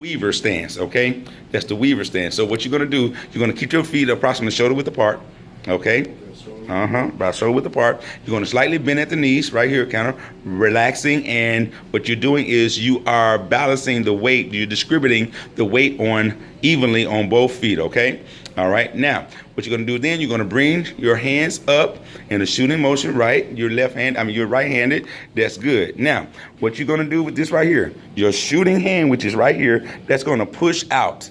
Weaver stance, okay? That's the Weaver stance. So what you're gonna do, you're gonna keep your feet approximately shoulder width apart, okay? About shoulder width apart. You're gonna slightly bend at the knees, right here, kind of relaxing. And what you're doing is you are balancing the weight. You're distributing the weight on evenly on both feet, okay? All right, now, what you're gonna do then, you're gonna bring your hands up in a shooting motion, right? You're right-handed, that's good. Now, what you're gonna do with this right here, your shooting hand, which is right here, that's gonna push out,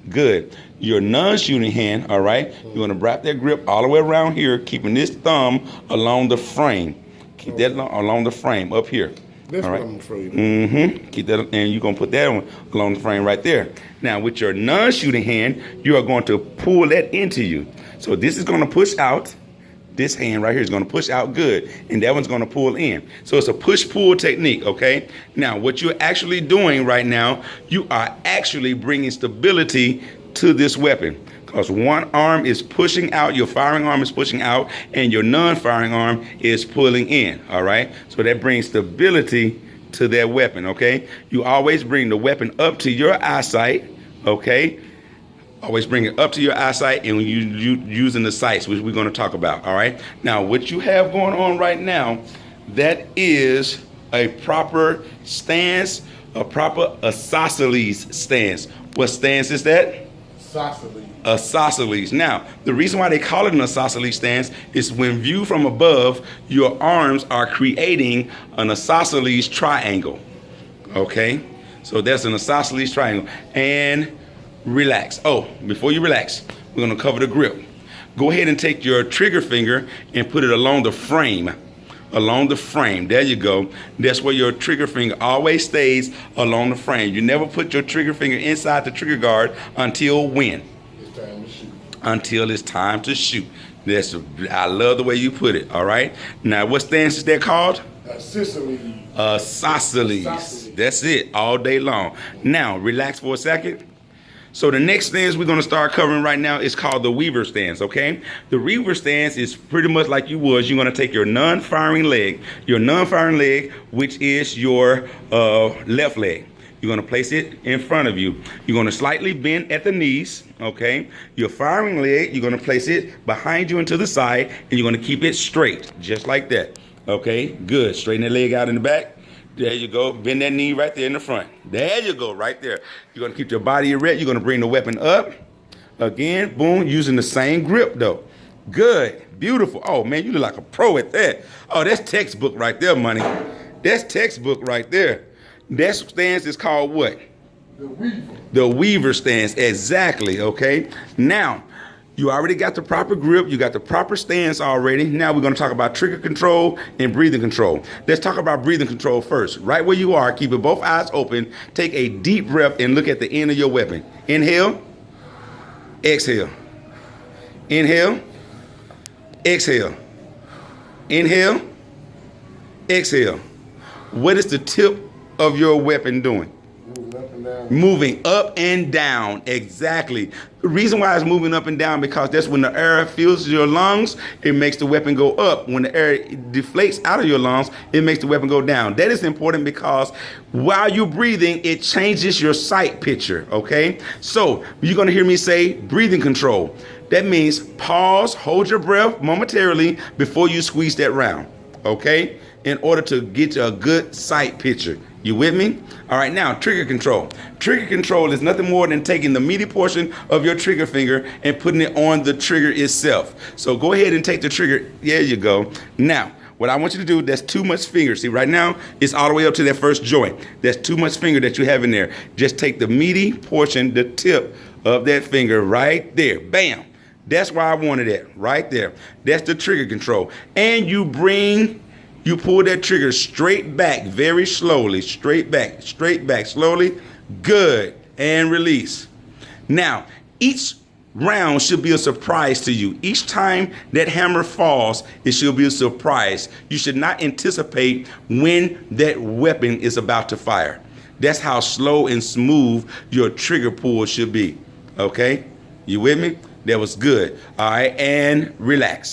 good. Your non-shooting hand, all right, you're gonna wrap that grip all the way around here, keeping this thumb along the frame. Keep that along the frame up here. That's all right. what I'm afraid of. Keep that, and you're gonna put that on along the frame right there. Now, with your non-shooting hand, you are going to pull that into you. So this is gonna push out. This hand right here is gonna push out good, and that one's gonna pull in. So it's a push-pull technique, okay? Now, what you're actually doing right now, you are actually bringing stability to this weapon. Because one arm is pushing out, your firing arm is pushing out, and your non-firing arm is pulling in, all right? So that brings stability to that weapon, okay? You always bring the weapon up to your eyesight, okay? Always bring it up to your eyesight, and you using the sights, which we're gonna talk about, all right? Now, what you have going on right now, that is a proper stance, a proper isosceles stance. What stance is that? Isosceles. Now, the reason why they call it an isosceles stance is when viewed from above, your arms are creating an isosceles triangle. Okay? So that's an isosceles triangle. And relax. Oh, before you relax, we're going to cover the grip. Go ahead and take your trigger finger and put it along the frame. Along the frame. There you go. That's where your trigger finger always stays, along the frame. You never put your trigger finger inside the trigger guard until when? It's time to shoot. Until it's time to shoot. I love the way you put it, all right? Now, what stance is that called? Isosceles. That's it, all day long. Now, relax for a second. So the next stance we're going to start covering right now is called the Weaver stance, okay? The Weaver stance is pretty much like you was. You're going to take your non-firing leg, which is your left leg. You're going to place it in front of you. You're going to slightly bend at the knees, okay? Your firing leg, you're going to place it behind you and to the side, and you're going to keep it straight, just like that, okay? Good. Straighten the leg out in the back. There you go. Bend that knee right there in the front. There you go, right there. You're going to keep your body erect. You're going to bring the weapon up. Again, boom, using the same grip, though. Good. Beautiful. Oh, man, you look like a pro at that. Oh, that's textbook right there, money. That's textbook right there. That stance is called what? The Weaver. The Weaver stance. Exactly, okay? Now, you already got the proper grip. You got the proper stance already. Now we're going to talk about trigger control and breathing control. Let's talk about breathing control first. Right where you are, keeping both eyes open. Take a deep breath and look at the end of your weapon. Inhale. Exhale. Inhale. Exhale. Inhale. Exhale. What is the tip of your weapon doing? Moving up and down, exactly. The reason why it's moving up and down, because that's when the air fills your lungs, it makes the weapon go up. When the air deflates out of your lungs, it makes the weapon go down. That is important because while you're breathing, it changes your sight picture, okay? So you're gonna hear me say breathing control. That means pause, hold your breath momentarily before you squeeze that round, okay? In order to get a good sight picture. You with me? All right, now trigger control. Trigger control is nothing more than taking the meaty portion of your trigger finger and putting it on the trigger itself. So go ahead and take the trigger. There you go. Now, what I want you to do, that's too much finger. See, right now, it's all the way up to that first joint. That's too much finger that you have in there. Just take the meaty portion, the tip of that finger right there. Bam. That's where I wanted it, right there. That's the trigger control. And you pull that trigger straight back, very slowly, straight back, slowly. Good. And release. Now, each round should be a surprise to you. Each time that hammer falls, it should be a surprise. You should not anticipate when that weapon is about to fire. That's how slow and smooth your trigger pull should be. Okay? You with me? That was good. All right, and relax.